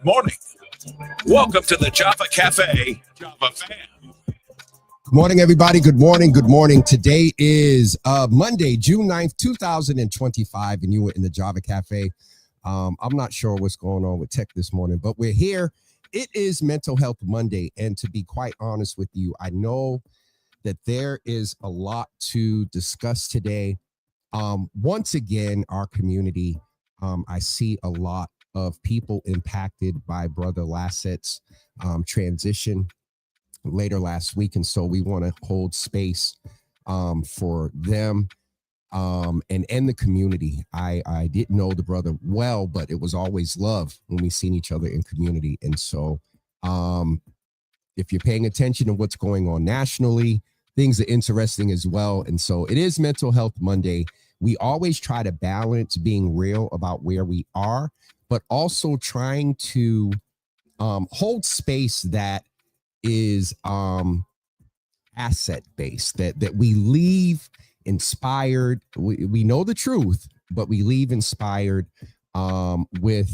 Good morning. Welcome to the Java Cafe, Java fam. Good morning, everybody. Good morning. Good morning. Today is Monday, June 9th, 2025, and you were in the Java Cafe. I'm not sure what's going on with tech this morning, but we're here. It is Mental Health Monday, and to be quite honest with you, I know that there is a lot to discuss today. Once again, our community, I see a lot of people impacted by Brother Lassett's transition later last week. And so we want to hold space for them and the community. I didn't know the brother well, but it was always love when we seen each other in community. And so if you're paying attention to what's going on nationally, things are interesting as well. And so it is Mental Health Monday. We always try to balance being real about where we are, but also trying to hold space that is asset based, that we leave inspired. We know the truth, but we leave inspired with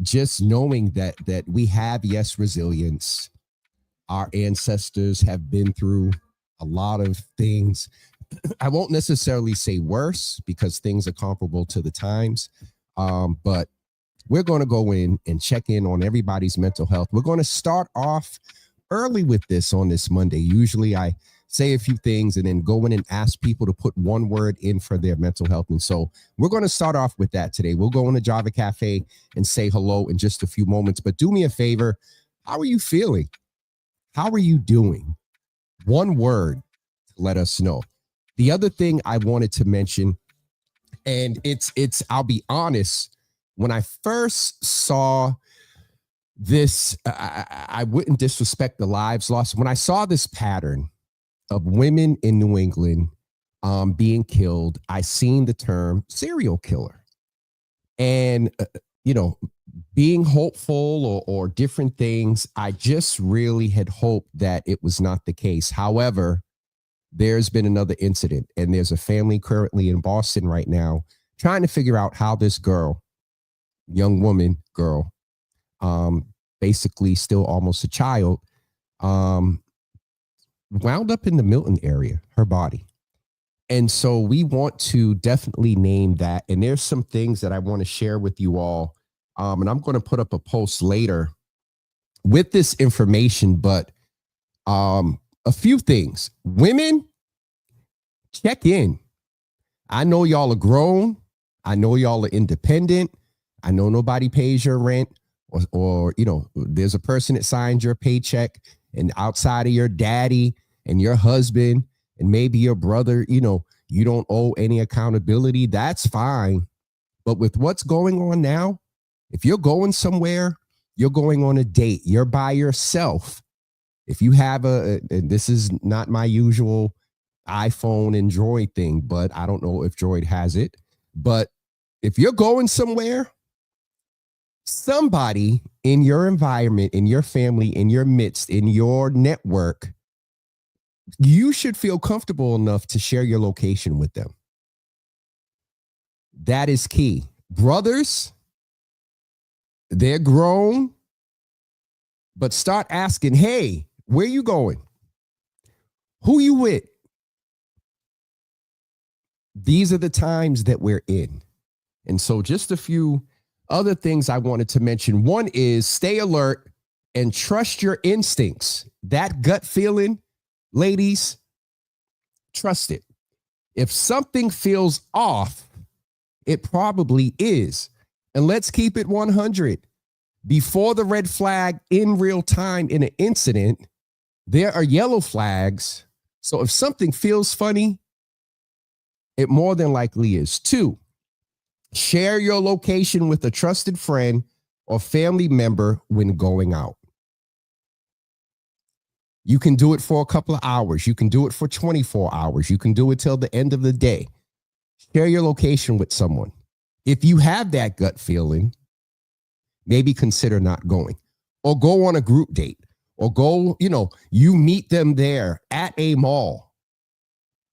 just knowing that we have, yes, resilience. Our ancestors have been through a lot of things. I won't necessarily say worse because things are comparable to the times, but we're going to go in and check in on everybody's mental health. We're going to start off early with this on this Monday. Usually I say a few things and then go in and ask people to put one word in for their mental health. And so we're going to start off with that today. We'll go in the Java Cafe and say hello in just a few moments, but do me a favor. How are you feeling? How are you doing? One word to let us know. The other thing I wanted to mention, and it's I'll be honest, when I first saw this, I wouldn't disrespect the lives lost. When I saw this pattern of women in New England being killed, I seen the term serial killer. And, being hopeful or different things, I just really had hoped that it was not the case. However, there's been another incident, and there's a family currently in Boston right now trying to figure out how this young woman, basically still almost a child, wound up in the Milton area, her body. And so we want to definitely name that. And there's some things that I want to share with you all. And I'm going to put up a post later with this information, but a few things. Women, check in. I know y'all are grown. I know y'all are independent. I know nobody pays your rent or there's a person that signs your paycheck, and outside of your daddy and your husband and maybe your brother, you don't owe any accountability. That's fine. But with what's going on now, if you're going somewhere, you're going on a date, you're by yourself. If you have and this is not my usual iPhone and Droid thing, but I don't know if Droid has it. But if you're going somewhere, somebody in your environment, in your family, in your midst, in your network, you should feel comfortable enough to share your location with them. That is key. Brothers, they're grown, but start asking, hey, where you going? Who you with? These are the times that we're in. And so just a few other things I wanted to mention. One is stay alert and trust your instincts. That gut feeling, ladies, trust it. If something feels off, it probably is. And let's keep it 100. Before the red flag in real time in an incident, there are yellow flags. So if something feels funny, it more than likely is. 2, share your location with a trusted friend or family member when going out. You can do it for a couple of hours. You can do it for 24 hours. You can do it till the end of the day. Share your location with someone. If you have that gut feeling, maybe consider not going, or go on a group date, or go, you meet them there at a mall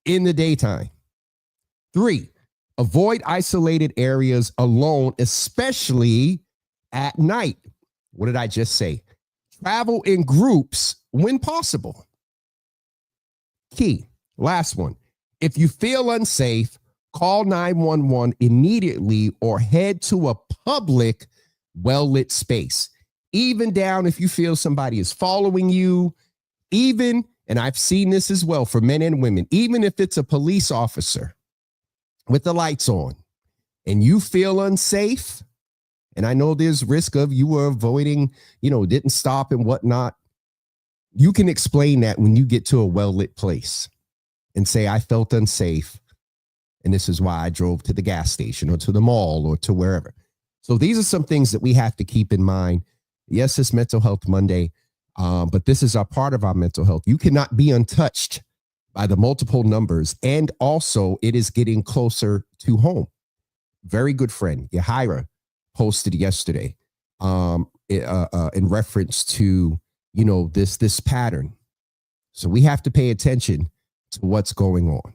in the daytime. 3, avoid isolated areas alone, especially at night. What did I just say? Travel in groups when possible. Key. Last one. If you feel unsafe, call 911 immediately or head to a public, well-lit space. Even down if you feel somebody is following you, even, and I've seen this as well for men and women, even if it's a police officer with the lights on and you feel unsafe, and I know there's risk of you were avoiding, didn't stop and whatnot, you can explain that when you get to a well-lit place and say, I felt unsafe, and this is why I drove to the gas station or to the mall or to wherever. So these are some things that we have to keep in mind. Yes, it's Mental Health Monday, but this is a part of our mental health. You cannot be untouched by the multiple numbers. And also, it is getting closer to home. Very good friend, Yahira, posted yesterday in reference to, this pattern. So we have to pay attention to what's going on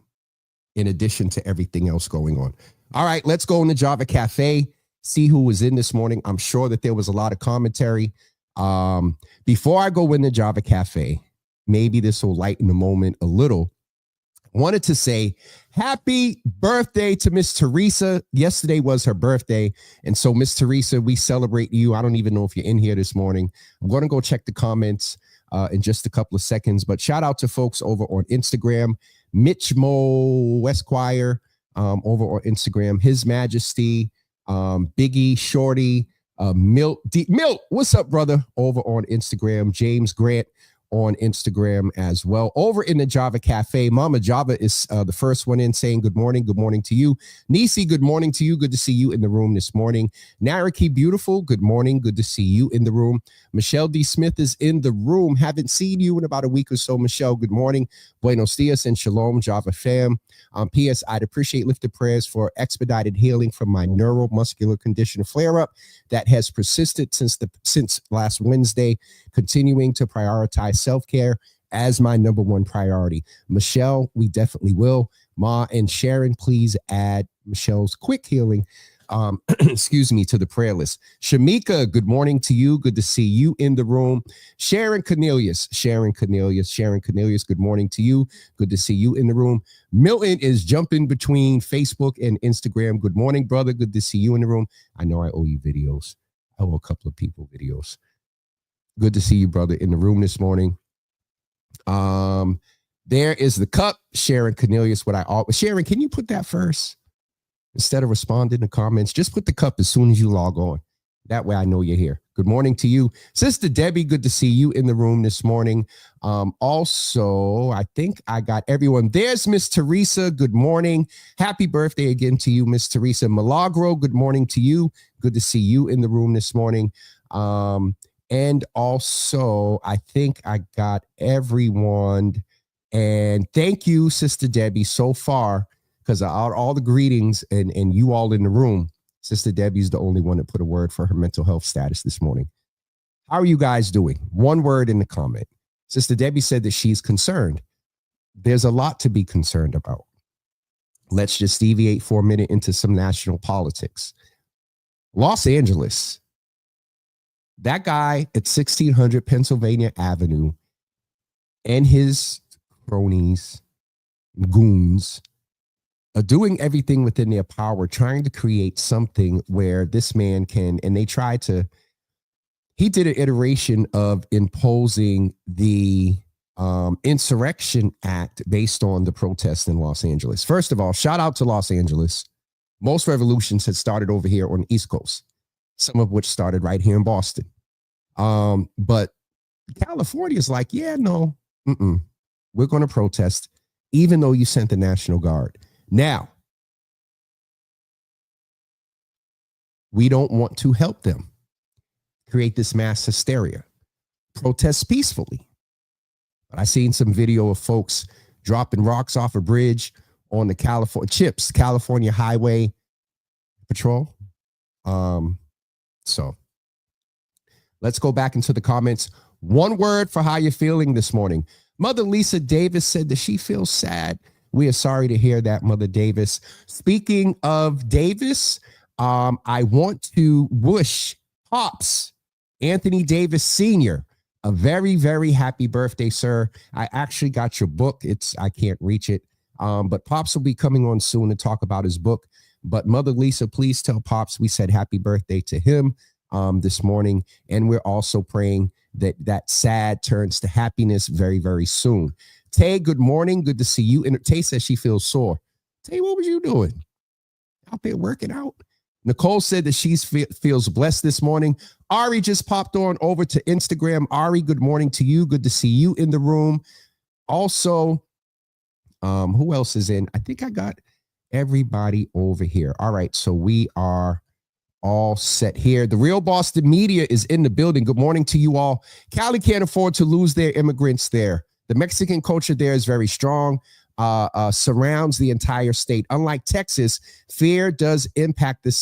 in addition to everything else going on. All right, let's go in the Java Cafe, see who was in this morning. I'm sure that there was a lot of commentary. Before I go in the Java Cafe, maybe this will lighten the moment a little. I wanted to say happy birthday to Miss Teresa. Yesterday was her birthday. And so, Miss Teresa, we celebrate you. I don't even know if you're in here this morning. I'm going to go check the comments in just a couple of seconds. But shout out to folks over on Instagram. Mitch Mo Esquire over on Instagram. His Majesty, Biggie, Shorty, Milt, what's up, brother? Over on Instagram. James Grant on Instagram as well. Over in the Java Cafe, Mama Java is the first one in saying good morning. Good morning to you. Nisi, good morning to you. Good to see you in the room this morning. Naraki Beautiful, good morning. Good to see you in the room. Michelle D. Smith is in the room. Haven't seen you in about a week or so. Michelle, good morning. Buenos dias and shalom, Java fam. P.S. I'd appreciate lifted prayers for expedited healing from my neuromuscular condition flare-up that has persisted since last Wednesday, continuing to prioritize self-care as my number one priority. Michelle, we definitely will. Ma and Sharon, please add Michelle's quick healing excuse me, to the prayer list. Shamika, good morning to you. Good to see you in the room. Sharon Cornelius, good morning to you. Good to see you in the room. Milton is jumping between Facebook and Instagram. Good morning, brother. Good to see you in the room. I know I owe you videos. I owe a couple of people videos. Good to see you, brother, in the room this morning. There is the cup. Sharon Cornelius, Sharon, can you put that first? Instead of responding to comments, just put the cup as soon as you log on. That way I know you're here. Good morning to you. Sister Debbie, good to see you in the room this morning. Also, I think I got everyone. There's Miss Teresa. Good morning. Happy birthday again to you, Miss Teresa. Milagro, good morning to you. Good to see you in the room this morning. And also, I think I got everyone. And thank you, Sister Debbie, so far. Because all the greetings and you all in the room, Sister Debbie's the only one that put a word for her mental health status this morning. How are you guys doing? One word in the comment. Sister Debbie said that she's concerned. There's a lot to be concerned about. Let's just deviate for a minute into some national politics. Los Angeles. That guy at 1600 Pennsylvania Avenue and his cronies, goons, are doing everything within their power, trying to create something where this man can, and he did an iteration of imposing the Insurrection Act based on the protests in Los Angeles. First of all, shout out to Los Angeles. Most revolutions had started over here on the East Coast, some of which started right here in Boston. But California is like, yeah, no, we're going to protest, even though you sent the National Guard. Now, we don't want to help them create this mass hysteria. Protest peacefully. But I seen some video of folks dropping rocks off a bridge on the California Highway Patrol. So let's go back into the comments. One word for how you're feeling this morning. Mother Lisa Davis said that she feels sad. We are sorry to hear that, Mother Davis. Speaking of Davis, I want to wish Pops Anthony Davis Sr., a very, very happy birthday, sir. I actually got your book. I can't reach it. But Pops will be coming on soon to talk about his book. But Mother Lisa, please tell Pops we said happy birthday to him this morning. And we're also praying that sad turns to happiness very, very soon. Tay, good morning. Good to see you. And Tay says she feels sore. Tay, what was you doing? Out there working out? Nicole said that she feels blessed this morning. Ari just popped on over to Instagram. Ari, good morning to you. Good to see you in the room. Also, who else is in? I think I got everybody over here. All right, so we are all set here. The Real Boston Media is in the building. Good morning to you all. Cali can't afford to lose their immigrants there. The Mexican culture there is very strong. Surrounds the entire state. Unlike Texas, fear does impact the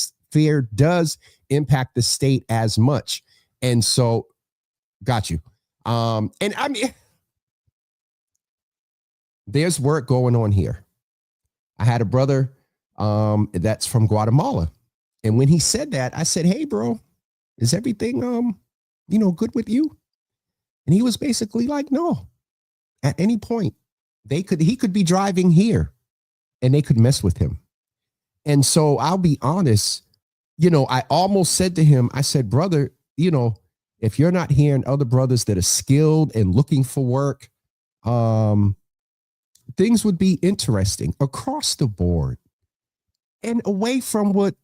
state as much. And so, got you. And I mean, there's work going on here. I had a brother that's from Guatemala. And when he said that, I said, hey, bro, is everything, good with you? And he was basically like, no, at any point. He could be driving here and they could mess with him. And so I'll be honest, I almost said to him, I said, brother, if you're not hearing other brothers that are skilled and looking for work, things would be interesting across the board and away from what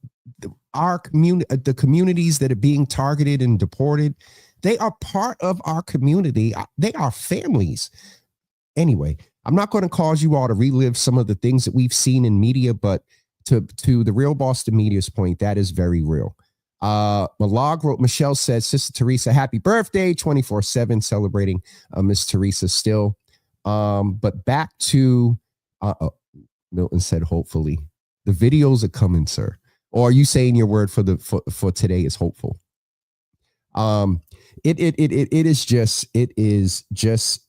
our community, the communities that are being targeted and deported. They are part of our community. They are families. Anyway, I'm not going to cause you all to relive some of the things that we've seen in media, but to the Real Boston Media's point, that is very real. Malag wrote, Michelle says, Sister Teresa, happy birthday, 24/7, celebrating Miss Teresa still. But back to Milton said, hopefully. The videos are coming, sir. Or are you saying your word for today is hopeful? It is just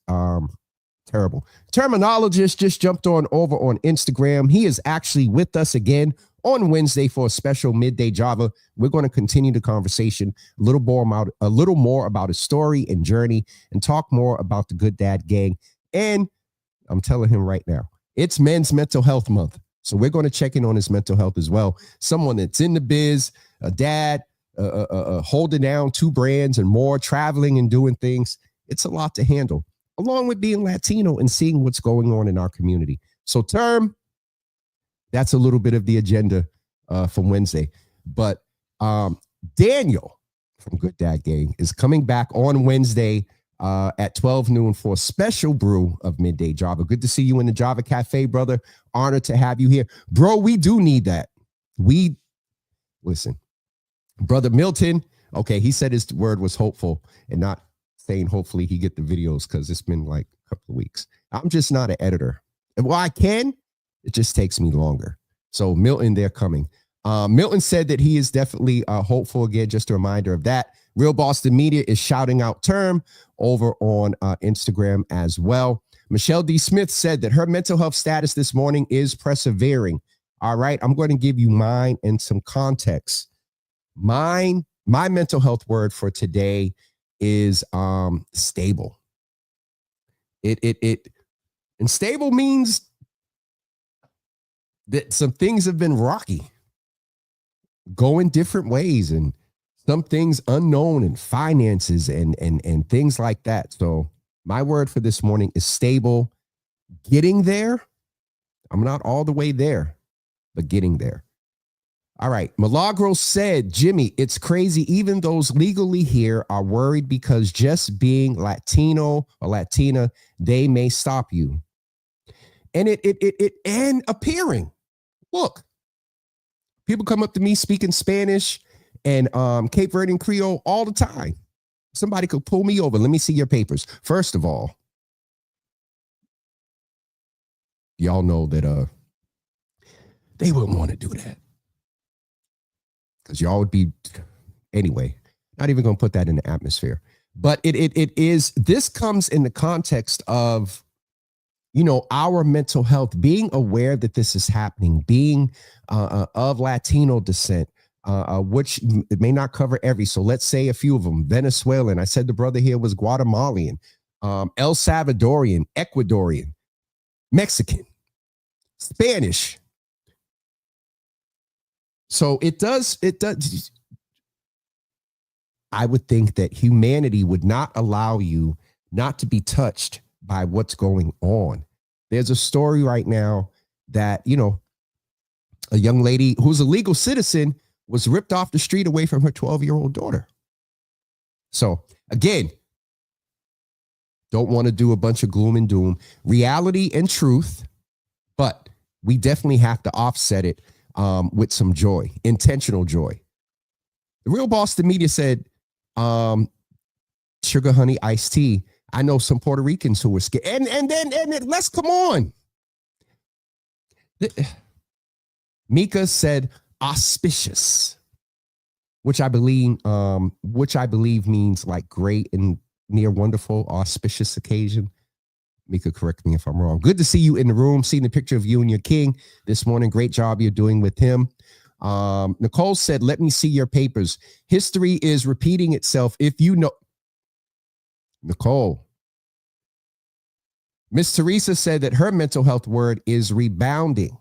terrible. Terminologist just jumped on over on Instagram. He is actually with us again on Wednesday for a special midday Java. We're going to continue the conversation a little more about his story and journey, and talk more about the Good Dad Gang. And I'm telling him right now, it's Men's Mental Health Month, so we're going to check in on his mental health as well. Someone that's in the biz, a dad, holding down 2 brands and more, traveling and doing things. It's a lot to handle, along with being Latino and seeing what's going on in our community. So Term, that's a little bit of the agenda from Wednesday. But Daniel from Good Dad Gang is coming back on Wednesday at 12 noon for a special brew of Midday Java. Good to see you in the Java Cafe, brother. Honored to have you here. Bro, we do need that. Listen, Brother Milton, okay, he said his word was hopeful and not saying hopefully he get the videos because it's been like a couple of weeks. I'm just not an editor. Well, I can. It just takes me longer. So Milton, they're coming. Milton said that he is definitely hopeful again. Just a reminder of that. Real Boston Media is shouting out Term over on Instagram as well. Michelle D. Smith said that her mental health status this morning is persevering. All right, I'm going to give you mine and some context. My mental health word for today is stable. And stable means that some things have been rocky, going different ways, and some things unknown, and finances and things like that. So my word for this morning is stable. Getting there. I'm not all the way there, but getting there. All right. Milagro said, Jimmy, it's crazy. Even those legally here are worried because just being Latino or Latina, they may stop you. And and appearing. Look, people come up to me speaking Spanish and Cape Verdean Creole all the time. Somebody could pull me over. Let me see your papers. First of all, y'all know that they wouldn't want to do that. Because y'all would be, anyway, not even going to put that in the atmosphere. But this comes in the context of, our mental health, being aware that this is happening, being of Latino descent, which it may not cover every. So let's say a few of them. Venezuelan. I said the brother here was Guatemalan, El Salvadorian, Ecuadorian, Mexican, Spanish. So it does. I would think that humanity would not allow you not to be touched by what's going on. There's a story right now that, a young lady who's a legal citizen was ripped off the street away from her 12-year-old daughter. So again, don't want to do a bunch of gloom and doom, reality and truth, but we definitely have to offset it with some joy, intentional joy. The Real Boston Media said, sugar honey iced tea. I know some Puerto Ricans who were scared. And then let's come on. Mika said auspicious, which I believe means like great and near wonderful, auspicious occasion. Mika, correct me if I'm wrong. Good to see you in the room. Seeing the picture of you and your king this morning. Great job you're doing with him. Nicole said, let me see your papers. History is repeating itself. If you know, Nicole. Miss Teresa said that her mental health word is rebounding.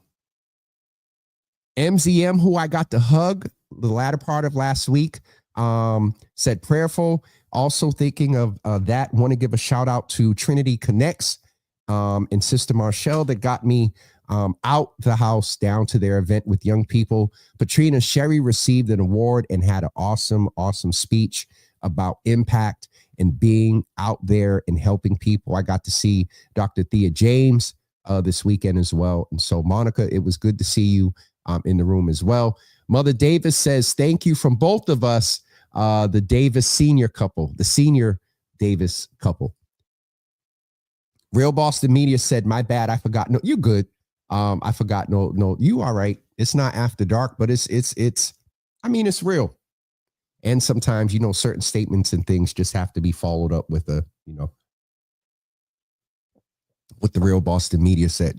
MZM, who I got to hug the latter part of last week, said prayerful. Also thinking of that, want to give a shout out to Trinity Connects and Sister Marshall that got me out the house down to their event with young people. Patrina Sherry received an award and had an awesome speech about impact and being out there and helping people. I got to see Dr. Thea James this weekend as well. And so, Monica, it was good to see you in the room as well. Mother Davis says, thank you from both of us, the Davis senior couple, the senior Davis couple. Real Boston Media said, my bad, I forgot. No, you good. I forgot. No, you all right. It's not after dark, but it's real. And sometimes, certain statements and things just have to be followed up with what the Real Boston Media said.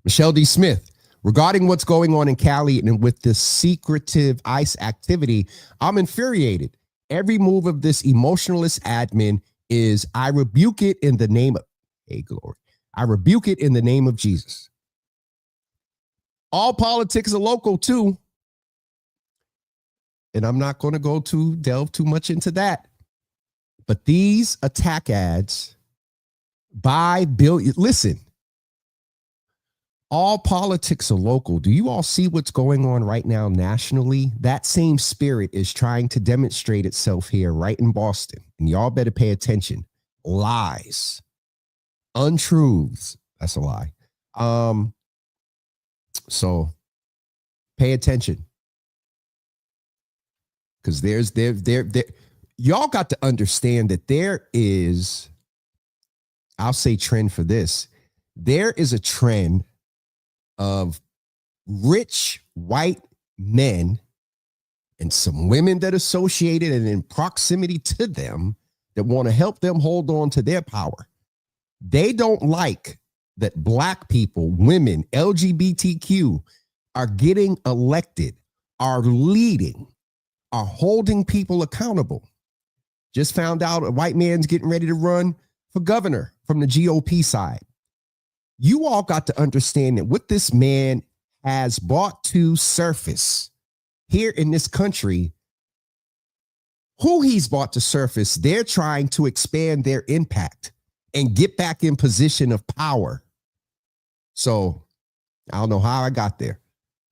Michelle D. Smith, regarding what's going on in Cali and with this secretive ICE activity, I'm infuriated. Every move of this emotionalist admin is, I rebuke it in the name of, hey, glory. I rebuke it in the name of Jesus. All politics are local too. And I'm not going to delve too much into that. But these attack ads by billion, listen, all politics are local. Do you all see what's going on right now nationally? That same spirit is trying to demonstrate itself here right in Boston. And y'all better pay attention. Lies, untruths. That's a lie. So pay attention. Because y'all got to understand that there is, I'll say trend for this. There is a trend of rich white men and some women that associated and in proximity to them that want to help them hold on to their power. They don't like that black people, women, LGBTQ are getting elected, are leading, are holding people accountable. Just found out a white man's getting ready to run for governor from the GOP side. You all got to understand that what this man has brought to surface here in this country, who he's brought to surface, they're trying to expand their impact and get back in position of power. So I don't know how I got there,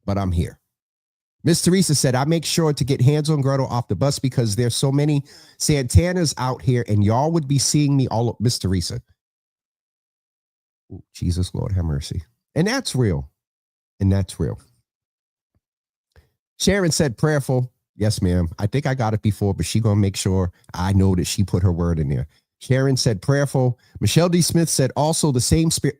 but I'm here. Miss Teresa said, I make sure to get Hansel and Gretel off the bus because there's so many Santanas out here and y'all would be seeing me all up. Miss Teresa. Ooh, Jesus, Lord, have mercy. And that's real. And that's real. Sharon said, prayerful. Yes, ma'am. I think I got it before, but she going to make sure I know that she put her word in there. Sharon said, prayerful. Michelle D. Smith said, also the same spirit.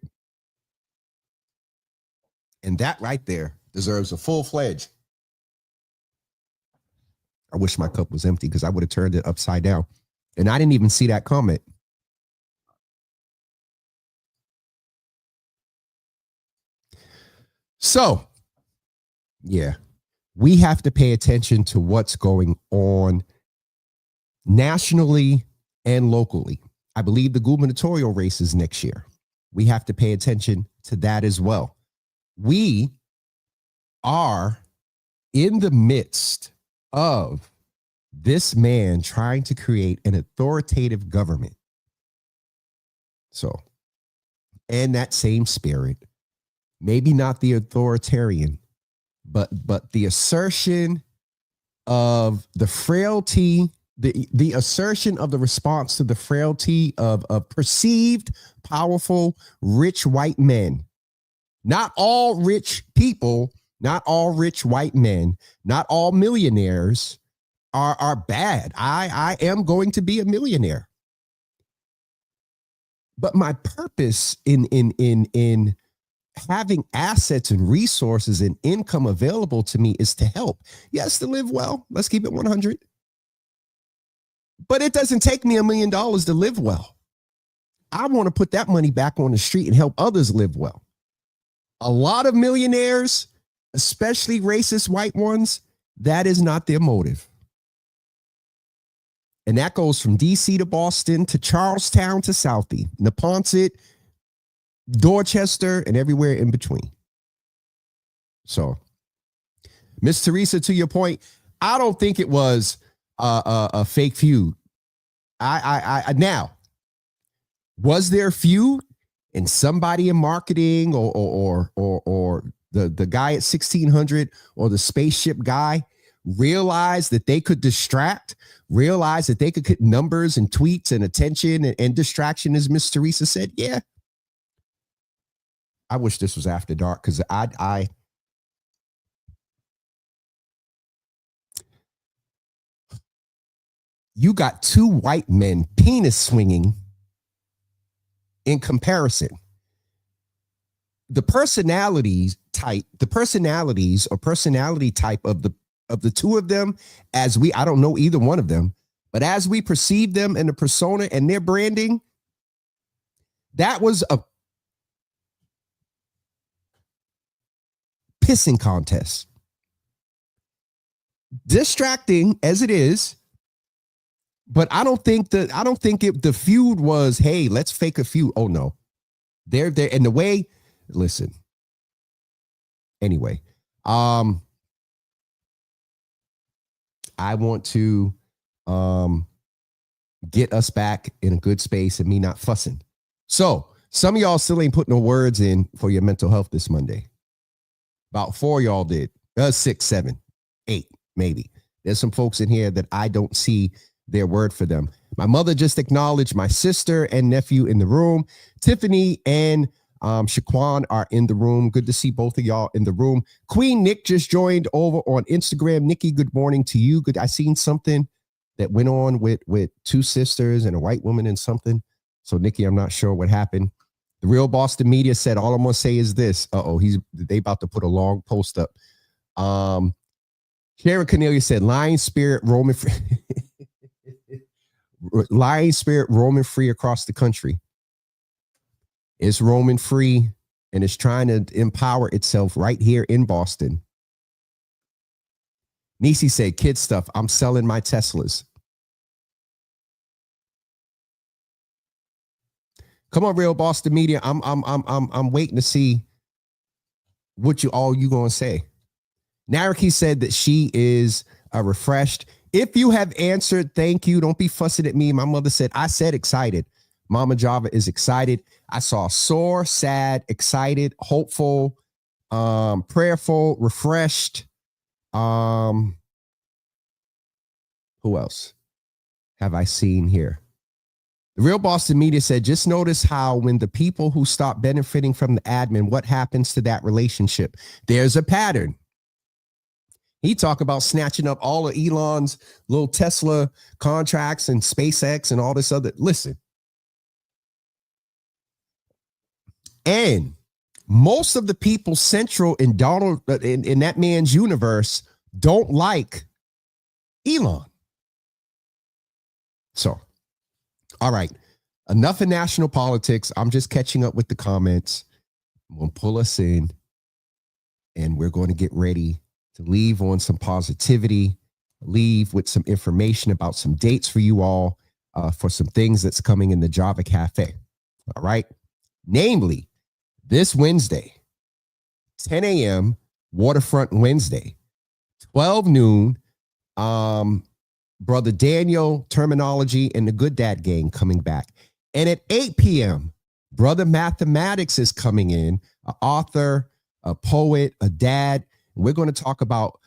And that right there deserves a full-fledged. I wish my cup was empty because I would have turned it upside down. And I didn't even see that comment. So, yeah, we have to pay attention to what's going on nationally and locally. I believe the gubernatorial races next year. We have to pay attention to that as well. We are in the midst of this man trying to create an authoritative government. So, and that same spirit, maybe not the authoritarian, but the assertion of the frailty, the assertion of the response to the frailty of perceived powerful rich white men. Not all rich people, not all rich white men, not all millionaires are bad. I am going to be a millionaire. But my purpose in having assets and resources and income available to me is to help. Yes, to live well. Let's keep it 100. But it doesn't take me $1 million to live well. I want to put that money back on the street and help others live well. A lot of millionaires, especially racist white ones, that is not their motive. And that goes from DC to Boston to Charlestown to Southie, Neponset, Dorchester, and everywhere in between. So, Miss Teresa, to your point, I don't think it was a fake feud. Now, was there a feud and somebody in marketing or the guy at 1600 or the spaceship guy realized that they could distract, realized that they could get numbers and tweets and attention and distraction, as Miss Teresa said? Yeah. I wish this was after dark because you got two white men penis swinging in comparison. The personality type of the two of them, I don't know either one of them, but as we perceive them and the persona and their branding, that was a pissing contest. Distracting as it is, but I don't think the feud was, hey, let's fake a feud. Oh no. They're there. And the way, listen. Anyway, I want to get us back in a good space and me not fussing. So some of y'all still ain't putting no words in for your mental health this Monday. About 4 of y'all did. 6, 7, 8, maybe. There's some folks in here that I don't see their word for them. My mother just acknowledged my sister and nephew in the room. Tiffany and Shaquan are in the room. Good to see both of y'all in the room. Queen Nick just joined over on Instagram. Nikki, good morning to you. Good. I seen something that went on with two sisters and a white woman and something. So Nikki, I'm not sure what happened. The Real Boston Media said, all I'm going to say is this. They about to put a long post up. Sharon Cornelia said, Lion Spirit roaming free. Lion Spirit roaming free across the country. It's roaming free and it's trying to empower itself right here in Boston. Nisi said, kid stuff. I'm selling my Teslas. Come on, Real Boston Media. I'm waiting to see what you gonna say. Naraki said that she is refreshed. If you have answered, thank you. Don't be fussing at me. My mother said, I said excited. Mama Java is excited. I saw sore, sad, excited, hopeful, prayerful, refreshed. Who else have I seen here? The Real Boston Media said, just notice how when the people who stop benefiting from the admin, what happens to that relationship? There's a pattern. He talked about snatching up all of Elon's little Tesla contracts and SpaceX and all this other. Listen. And most of the people central in Donald in that man's universe don't like Elon. So, all right. Enough in national politics. I'm just catching up with the comments. I'm going to pull us in and we're going to get ready to leave on some positivity, leave with some information about some dates for you all, for some things that's coming in the Java Cafe. All right. Namely, this Wednesday, 10 a.m., Waterfront Wednesday, 12 noon, Brother Daniel, Terminology, and the Good Dad Gang coming back. And at 8 p.m., Brother Mathematics is coming in, an author, a poet, a dad. We're going to talk about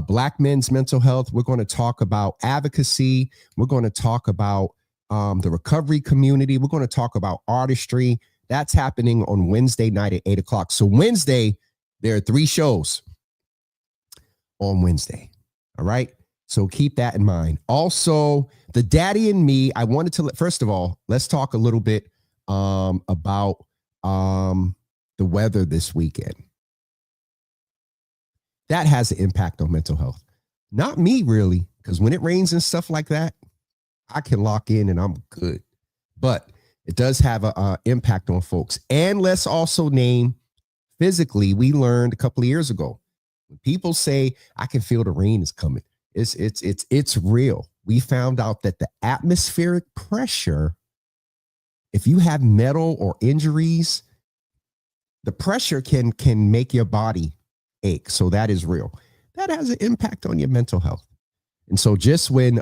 Black men's mental health. We're going to talk about advocacy. We're going to talk about the recovery community. We're going to talk about artistry. That's happening on Wednesday night at 8 o'clock. So Wednesday, there are 3 shows on Wednesday. All right. So keep that in mind. Also, the Daddy and Me, I wanted to, first of all, let's talk a little bit about the weather this weekend. That has an impact on mental health. Not me, really, because when it rains and stuff like that, I can lock in and I'm good. But it does have an impact on folks. And let's also name physically, we learned a couple of years ago, when people say, I can feel the rain is coming. It's real. We found out that the atmospheric pressure, if you have metal or injuries, the pressure can make your body ache. So that is real. That has an impact on your mental health. And so just when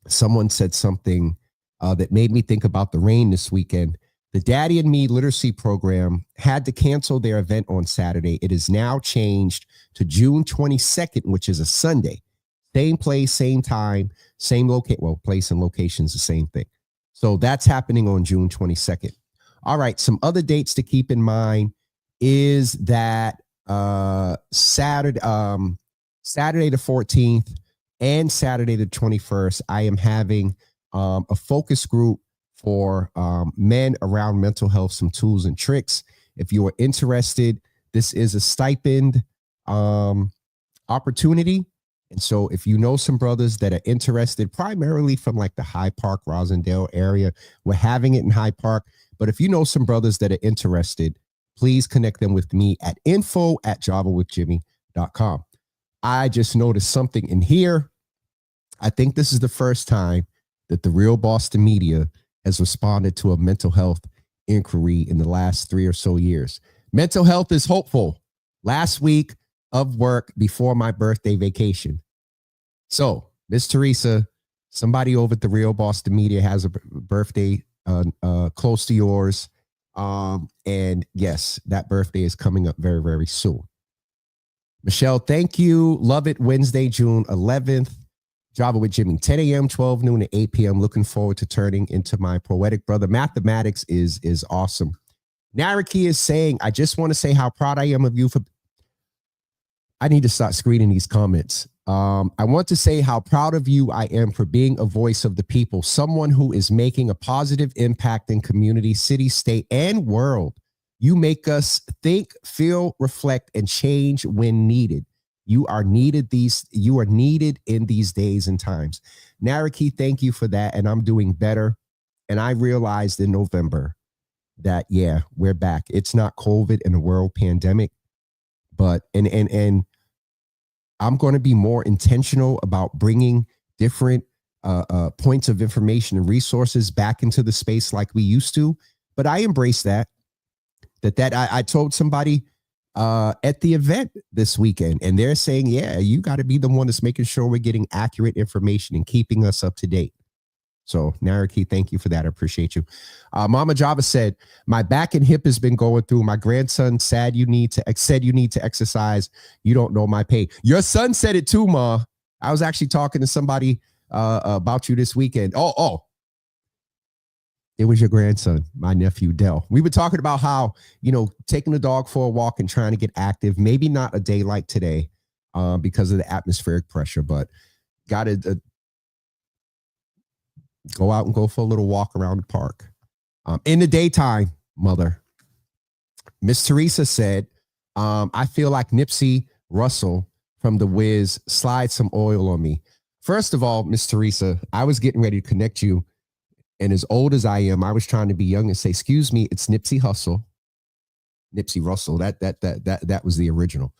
someone said something that made me think about the rain this weekend, the Daddy and Me Literacy Program had to cancel their event on Saturday. It is now changed to June 22nd, which is a Sunday. Same place, same time, same location. Well, place and location is the same thing. So that's happening on June 22nd. All right. Some other dates to keep in mind is that Saturday the 14th and Saturday the 21st, I am having a focus group for men around mental health, some tools and tricks. If you are interested, this is a stipend opportunity. And so if you know some brothers that are interested, primarily from like the Hyde Park, Rosendale area, we're having it in Hyde Park. But if you know some brothers that are interested, please connect them with me at info@javawithjimmy.com. I just noticed something in here. I think this is the first time that the Real Boston Media has responded to a mental health inquiry in the last 3 or so years. Mental health is hopeful. Last week of work before my birthday vacation. So, Miss Teresa, somebody over at the Real Boston Media has a birthday close to yours. And yes, that birthday is coming up very, very soon. Michelle, thank you. Love it. Wednesday, June 11th. Java with Jimmy, 10 a.m., 12 noon to 8 p.m. Looking forward to turning into my poetic brother. Mathematics is awesome. Naraki is saying, I just want to say how proud I am of you for. I need to start screening these comments. I want to say how proud of you I am for being a voice of the people, someone who is making a positive impact in community, city, state, and world. You make us think, feel, reflect, and change when needed. You are needed in these days and times. Naraki, thank you for that. And I'm doing better. And I realized in November that, yeah, we're back. It's not COVID and a world pandemic, but, and I'm going to be more intentional about bringing different points of information and resources back into the space like we used to. But I embrace that I told somebody at the event this weekend, and they're saying, yeah, you got to be the one that's making sure we're getting accurate information and keeping us up to date. So Naraki, thank you for that. I appreciate you. Mama Java said, my back and hip has been going through. My grandson said you need to exercise. You don't know my pain. Your son said it too, Ma. I was actually talking to somebody about you this weekend. Oh, it was your grandson, my nephew, Dell. We were talking about how, taking the dog for a walk and trying to get active, maybe not a day like today because of the atmospheric pressure, but got to go out and go for a little walk around the park. In the daytime, mother. Miss Teresa said, I feel like Nipsey Russell from The Wiz, slide some oil on me. First of all, Miss Teresa, I was getting ready to connect you. And as old as I am, I was trying to be young and say, excuse me, it's Nipsey Russell. That was the original.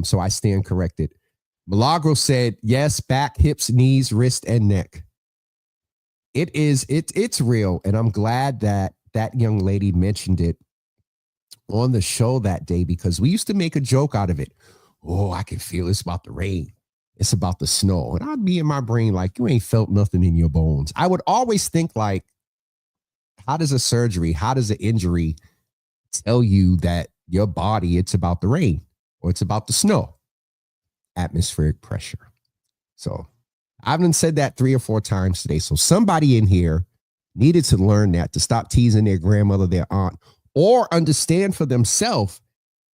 So I stand corrected. Milagro said, yes, back, hips, knees, wrist, and neck. It's real. And I'm glad that that young lady mentioned it on the show that day, because we used to make a joke out of it. Oh, I can feel it's about the rain. It's about the snow. And I'd be in my brain like, you ain't felt nothing in your bones. I would always think like, how does a surgery, how does an injury tell you that your body, it's about the rain or it's about the snow? Atmospheric pressure. So I've been said that 3 or 4 times today. So somebody in here needed to learn that, to stop teasing their grandmother, their aunt, or understand for themselves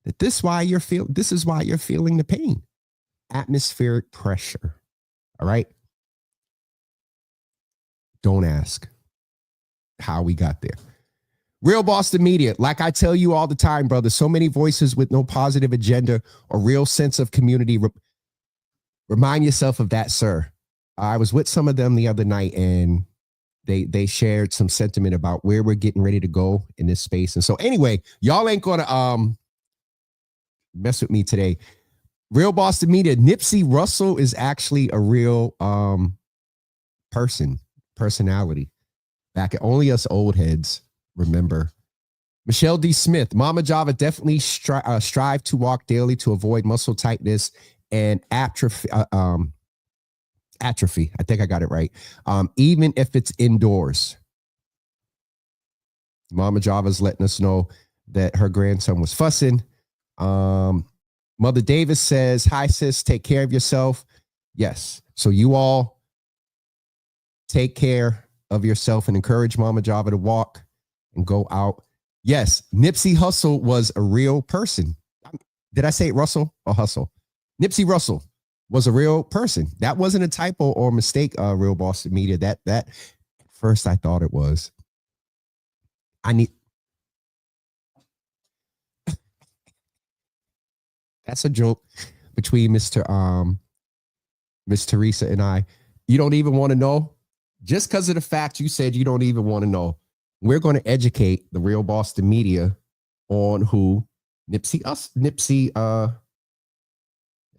that this is why you're feeling the pain. Atmospheric pressure. All right. Don't ask how we got there. Real Boston Media, like I tell you all the time, brother, so many voices with no positive agenda or real sense of community. Remind yourself of that, sir. I was with some of them the other night, and they shared some sentiment about where we're getting ready to go in this space. And so anyway, y'all ain't gonna mess with me today. Real Boston Media, Nipsey Russell is actually a real personality. Back at only us old heads remember. Michelle D. Smith, Mama Java definitely strive to walk daily to avoid muscle tightness and atrophy. Atrophy. I think I got it right. Even if it's indoors. Mama Java's letting us know that her grandson was fussing. Mother Davis says, hi, sis, take care of yourself. Yes. So you all take care of yourself and encourage Mama Java to walk and go out. Yes, Nipsey Hussle was a real person. Did I say Russell or Hustle? Nipsey Russell was a real person. That wasn't a typo or mistake, Real Boston Media. That at first I thought it was. That's a joke between Miss Teresa and I. You don't even want to know? Just because of the fact you said you don't even want to know, we're going to educate the Real Boston Media on who Nipsey, if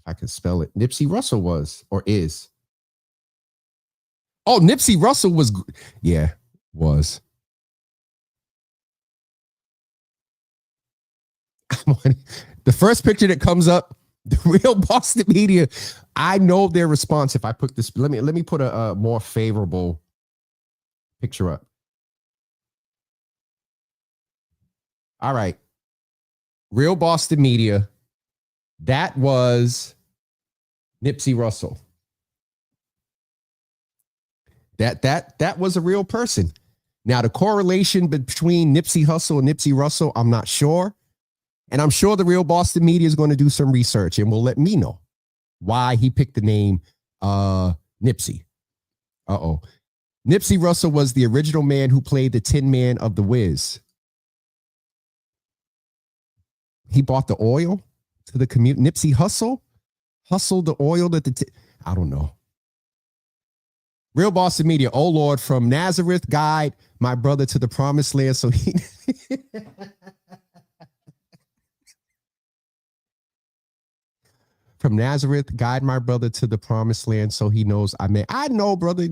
I can spell it, Nipsey Russell was or is. Oh, Nipsey Russell was. The first picture that comes up, the Real Boston Media, I know their response. If I put this, let me put a more favorable picture up. All right. Real Boston Media. That was Nipsey Russell. That was a real person. Now, the correlation between Nipsey Hussle and Nipsey Russell, I'm not sure. And I'm sure the Real Boston Media is going to do some research and will let me know why he picked the name Nipsey. Nipsey Russell was the original man who played the Tin Man of The Wiz. He bought the oil to the community. Nipsey hustled the oil that I don't know. Real Boston Media. Oh Lord, from Nazareth, guide my brother to the promised land. So he. From Nazareth, guide my brother to the promised land, so he knows I know, brother.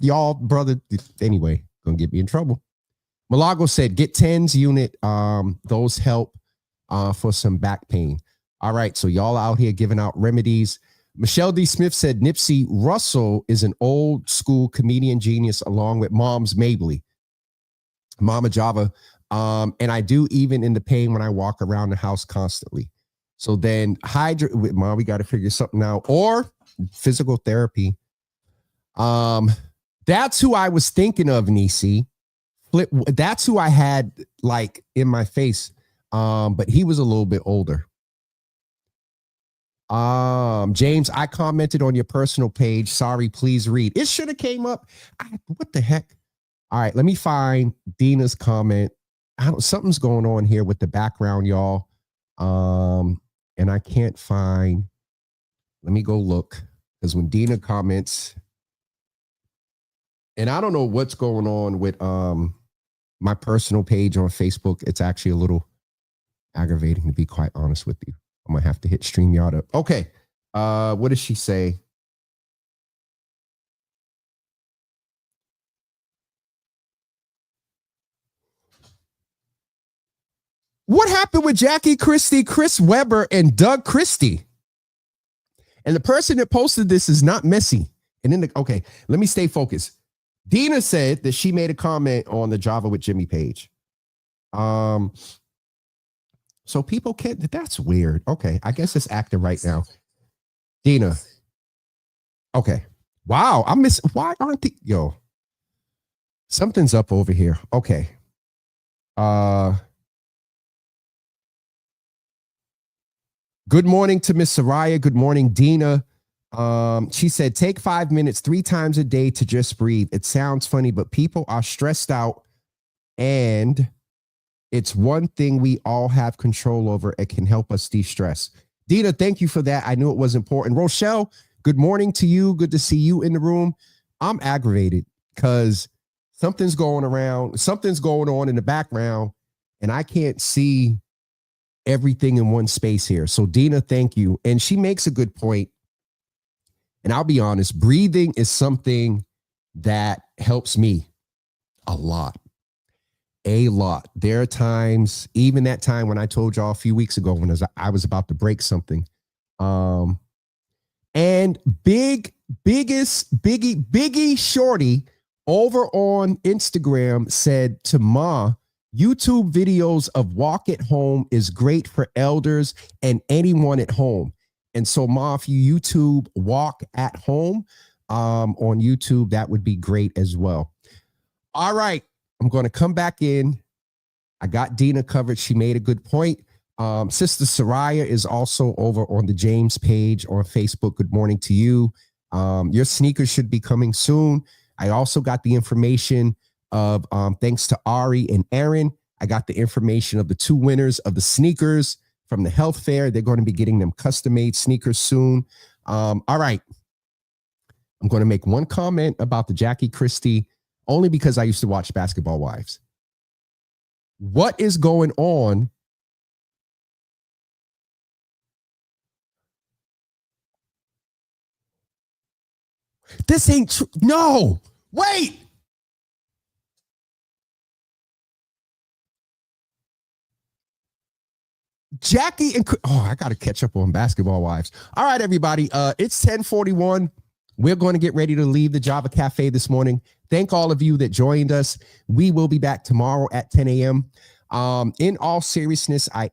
Y'all, brother. Anyway, gonna get me in trouble. Malago said, get TENS unit. Those help for some back pain. All right, so y'all out here giving out remedies. Michelle D. Smith said Nipsey Russell is an old school comedian genius, along with Mom's Mabley, Mama Java. And I do even in the pain when I walk around the house constantly. So then Mom, we got to figure something out, or physical therapy. That's who I was thinking of, Nisi. That's who I had like in my face. But he was a little bit older. James, I commented on your personal page. Sorry, please read. It should have came up. What the heck? All right, let me find Dina's comment. Something's going on here with the background, y'all. And I can't find. Let me go look, because when Dina comments, and I don't know what's going on with my personal page on Facebook. It's actually a little aggravating, to be quite honest with you. I'm gonna have to hit StreamYard up. Okay. What does she say? What happened with Jackie Christie, Chris Webber, and Doug Christie? And the person that posted this is not Missy. And then, okay, let me stay focused. Dina said that she made a comment on the Java with Jimmy page. So people can't, that's weird. Okay, I guess it's active right now. Dina. Okay. Wow, I miss, why aren't the, yo, something's up over here. Okay. Good morning to Miss Soraya. Good morning, Dina. She said, take 5 minutes 3 times a day to just breathe. It sounds funny, but people are stressed out, and it's one thing we all have control over. It can help us de-stress. Dina, thank you for that. I knew it was important. Rochelle, good morning to you. Good to see you in the room. I'm aggravated because something's going on in the background, and I can't see everything in one space here. So Dina, thank you. And she makes a good point. And I'll be honest, breathing is something that helps me a lot. There are times, even that time when I told y'all a few weeks ago when I was about to break something. And Biggie Shorty over on Instagram said to Ma, YouTube videos of walk at home is great for elders and anyone at home. And so, Ma, if you YouTube walk at home on YouTube, that would be great as well. All right, I'm going to come back in. I got Dina covered. She made a good point. Sister Soraya is also over on the James page on Facebook. Good morning to you. Your sneakers should be coming soon. I also got the information of thanks to Ari and Aaron. I got the information of the 2 winners of the sneakers from the health fair. They're going to be getting them custom-made sneakers soon. All right. I'm going to make one comment about the Jackie Christie, only because I used to watch Basketball Wives. What is going on? This ain't true. No, wait. Jackie and I got to catch up on Basketball Wives. All right, everybody. It's 10:41. We're going to get ready to leave the Java Cafe this morning. Thank all of you that joined us. We will be back tomorrow at 10 a.m. In all seriousness, I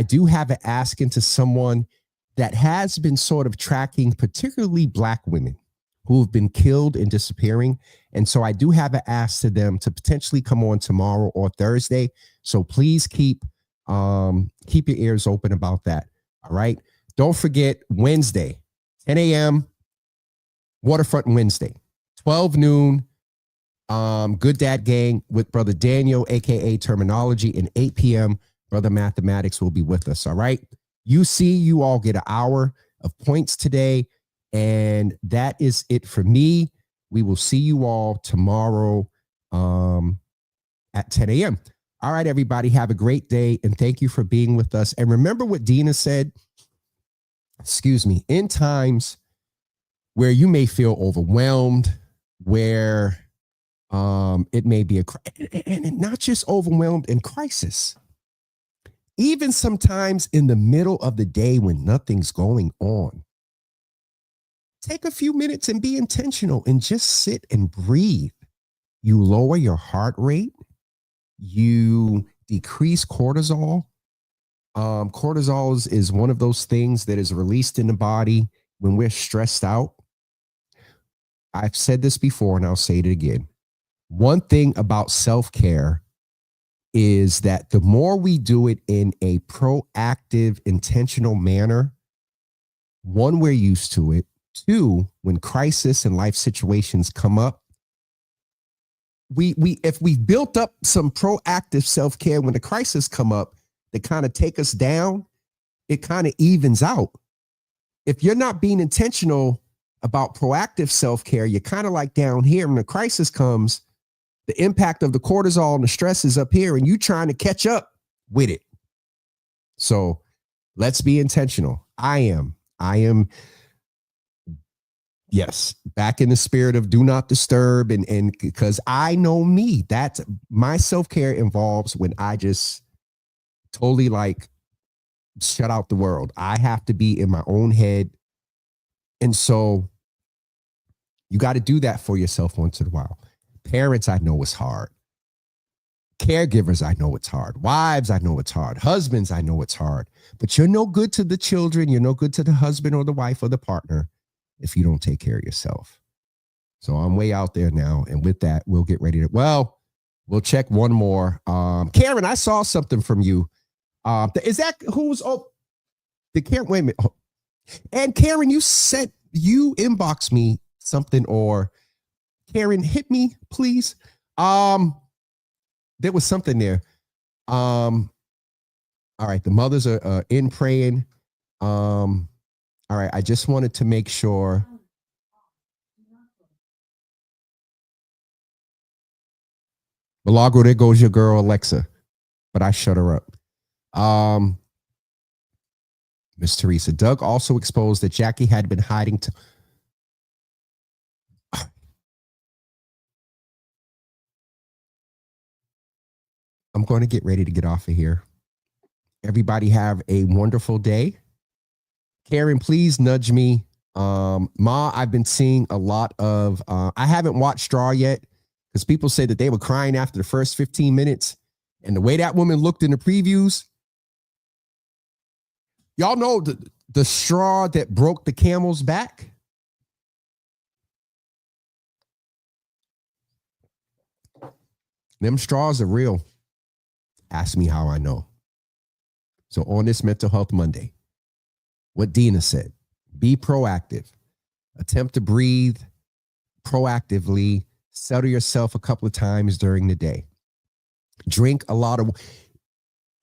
do have an ask into someone that has been sort of tracking particularly Black women who have been killed and disappearing. And so I do have an ask to them to potentially come on tomorrow or Thursday. So please keep your ears open about that. All right. Don't forget Wednesday, 10 a.m. Waterfront Wednesday, 12 noon. Good Dad Gang with Brother Daniel, aka Terminology, and 8 p.m. Brother Mathematics will be with us. All right. You all get an hour of points today. And that is it for me. We will see you all tomorrow at 10 a.m. All right, everybody, have a great day. And thank you for being with us. And remember what Dina said, in times where you may feel overwhelmed, where it may be and not just overwhelmed in crisis, even sometimes in the middle of the day when nothing's going on. Take a few minutes and be intentional and just sit and breathe. You lower your heart rate. You decrease cortisol. Cortisol is one of those things that is released in the body when we're stressed out. I've said this before and I'll say it again. One thing about self-care is that the more we do it in a proactive, intentional manner, one, we're used to it. 2, when crisis and life situations come up, if we built up some proactive self-care when the crisis come up that kind of take us down, it kind of evens out. If you're not being intentional about proactive self-care, you're kind of like down here when the crisis comes, the impact of the cortisol and the stress is up here and you trying to catch up with it. So Let's be intentional. I am, yes, back in the spirit of do not disturb. And because I know me, that my self-care involves when I just totally like shut out the world. I have to be in my own head. And so you got to do that for yourself once in a while. Parents, I know it's hard. Caregivers, I know it's hard. Wives, I know it's hard. Husbands, I know it's hard. But you're no good to the children. You're no good to the husband or the wife or the partner if you don't take care of yourself. So I'm way out there now. And with that, we'll get ready to, we'll check one more. Karen, I saw something from you. Is that who's, the Karen, wait a minute. And Karen, you inboxed me something, or Karen, hit me, please. There was something there. All right, the mothers are in praying. All right, I just wanted to make sure. Milagro, there goes your girl Alexa, but I shut her up. Miss Teresa, Doug also exposed that Jackie had been hiding. I'm going to get ready to get off of here. Everybody have a wonderful day. Karen, please nudge me. Ma, I've been seeing a lot of, I haven't watched Straw yet because people say that they were crying after the first 15 minutes. And the way that woman looked in the previews, y'all know the straw that broke the camel's back? Them straws are real. Ask me how I know. So on this Mental Health Monday, what Dina said, be proactive. Attempt to breathe proactively. Settle yourself a couple of times during the day. Drink a lot of,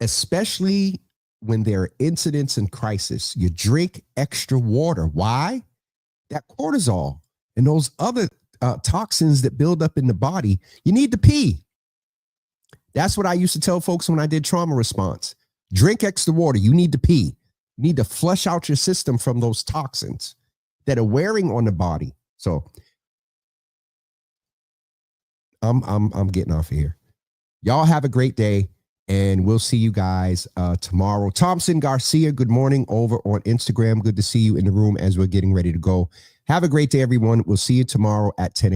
especially when there are incidents and crisis, you drink extra water. Why? That cortisol and those other toxins that build up in the body, you need to pee. That's what I used to tell folks when I did trauma response. Drink extra water. You need to pee. You need to flush out your system from those toxins that are wearing on the body. So I'm getting off of here. Y'all have a great day, and we'll see you guys tomorrow. Thompson Garcia, good morning over on Instagram. Good to see you in the room as we're getting ready to go. Have a great day, everyone. We'll see you tomorrow at 10 a.m.